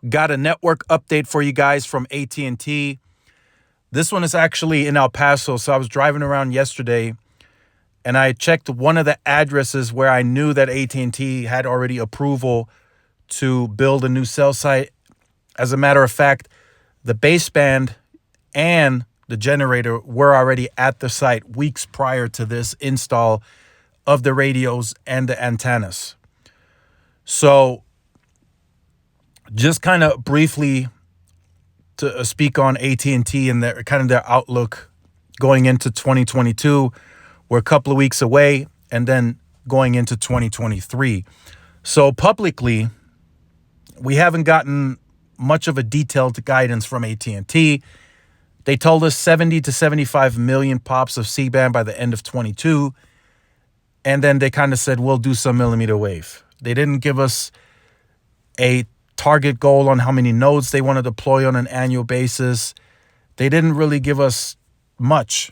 Got a network update for you guys from AT&T. This one is actually in El Paso. So I was driving around yesterday and I checked one of the addresses where I knew that AT&T had already approval to build a new cell site. As a matter of fact, the baseband and the generator were already at the site weeks prior to this install of the radios and the antennas. So just kind of briefly to speak on AT&T and their kind of their outlook going into 2022. We're a couple of weeks away and then going into 2023. So publicly, we haven't gotten much of a detailed guidance from AT&T. They told us 70 to 75 million pops of C-band by the end of 22. And then they kind of said, we'll do some millimeter wave. They didn't give us a target goal on how many nodes they want to deploy on an annual basis. They didn't really give us much.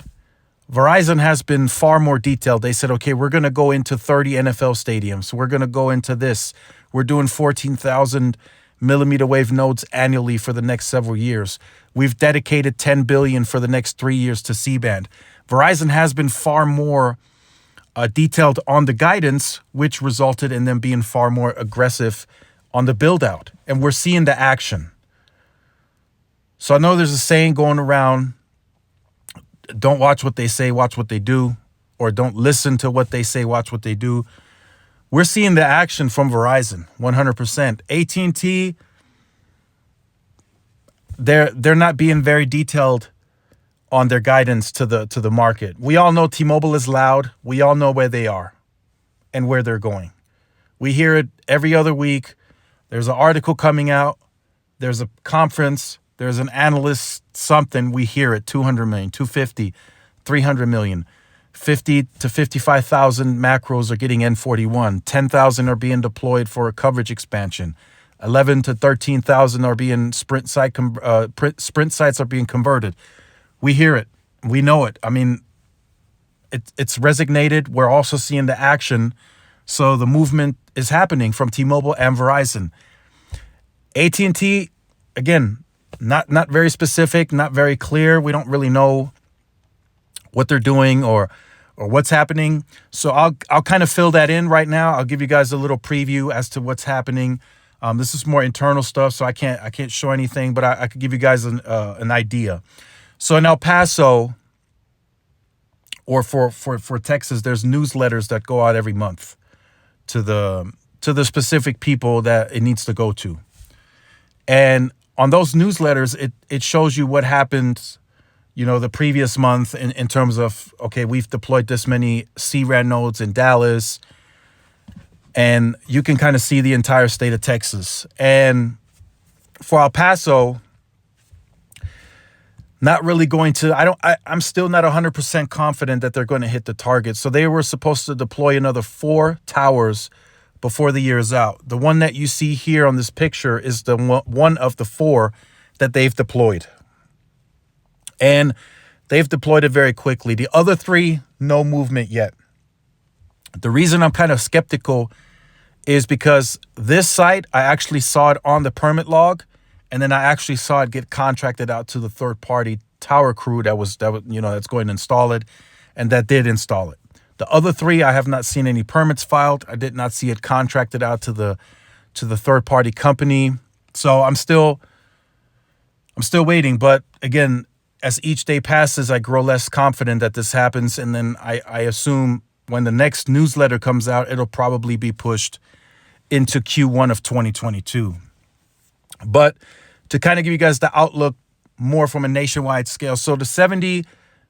Verizon has been far more detailed. They said, okay, we're going to go into 30 NFL stadiums. We're going to go into this. We're doing 14,000 millimeter wave nodes annually for the next several years. We've dedicated $10 billion for the next 3 years to C-band. Verizon has been far more detailed on the guidance, which resulted in them being far more aggressive on the build out. And we're seeing the action. So I know there's a saying going around, don't watch what they say, watch what they do, or don't listen to what they say, watch what they do. We're seeing the action from Verizon, 100%. AT&T, they're not being very detailed on their guidance to the market. We all know T-Mobile is loud. We all know where they are and where they're going. We hear it every other week. There's an article coming out. There's a conference. There's an analyst, something. We hear it, 200 million, 250, 300 million. 50 to 55,000 macros are getting N41. 10,000 are being deployed for a coverage expansion. 11 to 13,000 are being sprint sites are being converted. We hear it. We know it. I mean, it's resonated. We're also seeing the action. So the movement is happening from T-Mobile and Verizon. AT&T, again, not very specific, not very clear. We don't really know what they're doing or what's happening. So I'll kind of fill that in right now. I'll give you guys a little preview as to what's happening. This is more internal stuff, so I can't show anything, but I could give you guys an idea. So in El Paso, or for Texas, there's newsletters that go out every month to the specific people that it needs to go to. And on those newsletters, it shows you what happened, the previous month in terms of, okay, we've deployed this many C-RAN nodes in Dallas, and you can kind of see the entire state of Texas. And for El Paso, not really going to, I'm still not 100% confident that they're going to hit the target. So they were supposed to deploy another 4 towers before the year is out. The one that you see here on this picture is the one of the 4 that they've deployed. And they've deployed it very quickly. The other 3, no movement yet. The reason I'm kind of skeptical is because this site, I actually saw it on the permit log, and then I actually saw it get contracted out to the third-party tower crew that's going to install it, and that did install it. The other 3, I have not seen any permits filed. I did not see it contracted out to the third-party company. So I'm still waiting. But again, as each day passes, I grow less confident that this happens, and then I assume when the next newsletter comes out, it'll probably be pushed into Q1 of 2022. But to kind of give you guys the outlook more from a nationwide scale, so the 70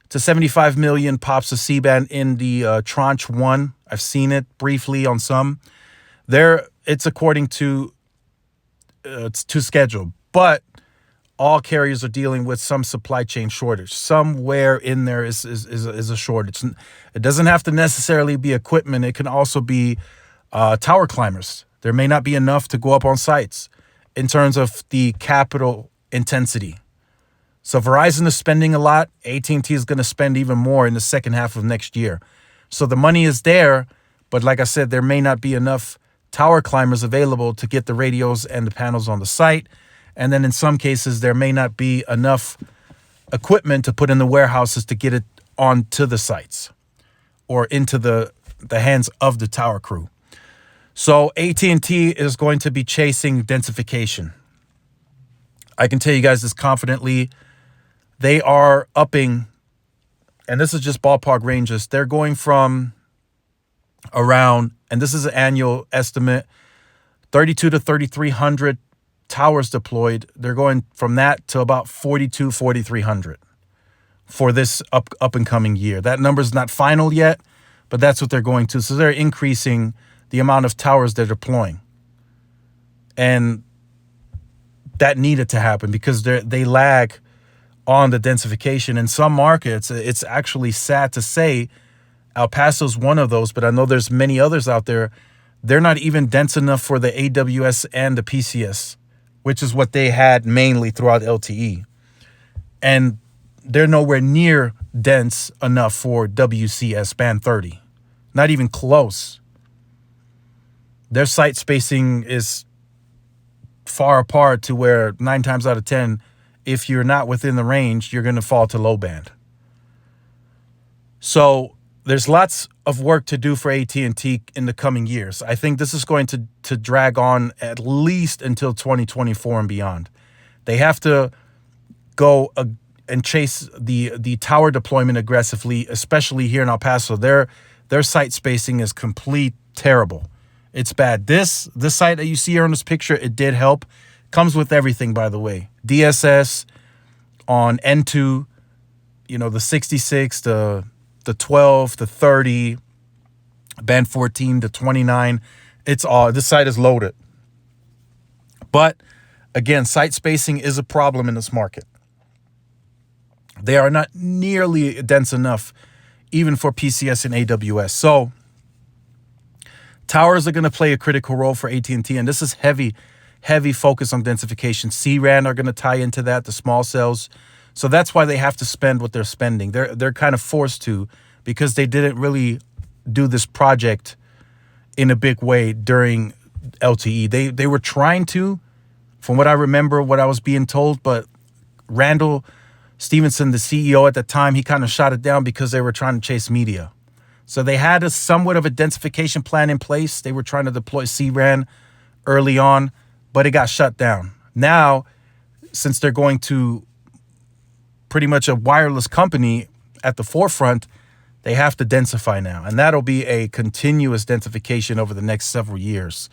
to 75 million pops of C-band in the tranche 1, I've seen it briefly on some. It's according to schedule, but all carriers are dealing with some supply chain shortage. Somewhere in there is a shortage. It doesn't have to necessarily be equipment. It can also be tower climbers. There may not be enough to go up on sites in terms of the capital intensity. So Verizon is spending a lot. AT&T is going to spend even more in the second half of next year. So the money is there, but like I said, there may not be enough tower climbers available to get the radios and the panels on the site. And then in some cases, there may not be enough equipment to put in the warehouses to get it onto the sites or into the hands of the tower crew. So AT&T is going to be chasing densification. I can tell you guys this confidently. They are upping, and this is just ballpark ranges. They're going from around, and this is an annual estimate, 32 to 3,300 towers deployed. They're going from that to about 4,300 for this up and coming year. That number's not final yet, but that's what they're going to. So they're increasing the amount of towers they're deploying. And that needed to happen because they lag on the densification. In some markets, it's actually sad to say El Paso's one of those, but I know there's many others out there. They're not even dense enough for the AWS and the PCS, which is what they had mainly throughout LTE. And they're nowhere near dense enough for WCS band 30. Not even close. Their site spacing is far apart to where 9 times out of 10, if you're not within the range, you're going to fall to low band. So there's lots of work to do for AT&T in the coming years. I think this is going to drag on at least until 2024 and beyond. They have to go and chase the tower deployment aggressively, especially here in El Paso. Their site spacing is complete terrible. It's bad. This site that you see here on this picture, it did help. Comes with everything, by the way. DSS on N2, the 66, the 12, the 30, band 14, the 29. It's all, this site is loaded. But again, site spacing is a problem in this market. They are not nearly dense enough, even for PCS and AWS. So towers are going to play a critical role for AT&T, and this is heavy focus on densification. C-RAN are going to tie into that, the small cells. So that's why they have to spend what they're spending. They're kind of forced to, because they didn't really do this project in a big way during LTE. They were trying to, from what I remember, what I was being told, but Randall Stevenson, the CEO at the time, he kind of shot it down because they were trying to chase media. So they had a somewhat of a densification plan in place. They were trying to deploy C-RAN early on, but it got shut down. Now, since they're going to pretty much a wireless company at the forefront, they have to densify now. And that'll be a continuous densification over the next several years.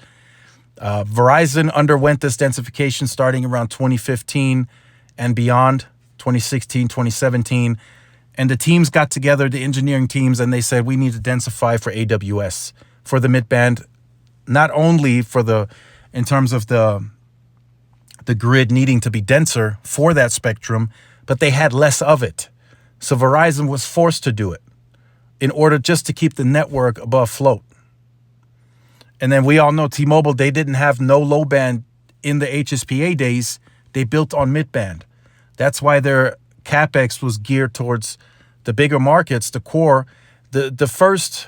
Verizon underwent this densification starting around 2015 and beyond, 2016, 2017. And the teams got together, the engineering teams, and they said, we need to densify for AWS, for the mid-band, not only in terms of the grid needing to be denser for that spectrum, but they had less of it. So Verizon was forced to do it in order just to keep the network above float. And then we all know T-Mobile, they didn't have no low band in the HSPA days. They built on mid-band. That's why their CapEx was geared towards the bigger markets, the core. The first,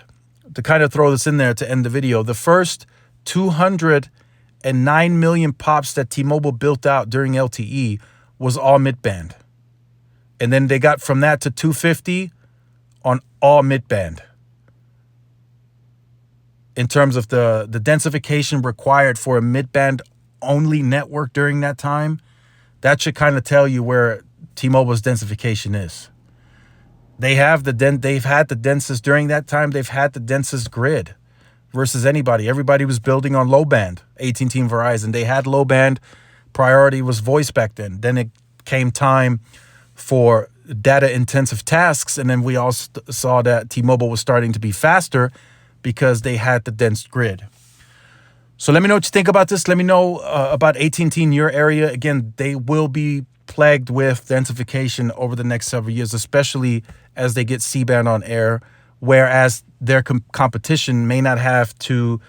to kind of throw this in there to end the video, the first 209 million pops that T-Mobile built out during LTE was all mid-band. And then they got from that to 250 on all mid-band. In terms of the densification required for a mid-band only network during that time, that should kind of tell you where T-Mobile's densification is. They've had the densest during that time. They've had the densest grid versus anybody. Everybody was building on low band. AT&T and Verizon, they had low band. Priority was voice back then. Then it came time for data intensive tasks, and then we all saw that T-Mobile was starting to be faster because they had the dense grid. So let me know what you think about this. Let me know about AT&T in your area. Again, they will be plagued with densification over the next several years, especially as they get C-band on air, whereas their competition may not have to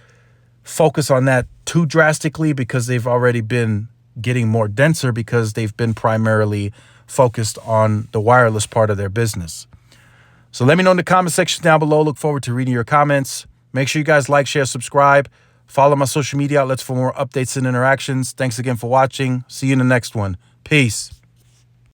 focus on that too drastically because they've already been getting more denser because they've been primarily focused on the wireless part of their business. So let me know in the comment section down below. Look forward to reading your comments. Make sure you guys like, share, subscribe. Follow my social media outlets for more updates and interactions. Thanks again for watching. See you in the next one. Peace.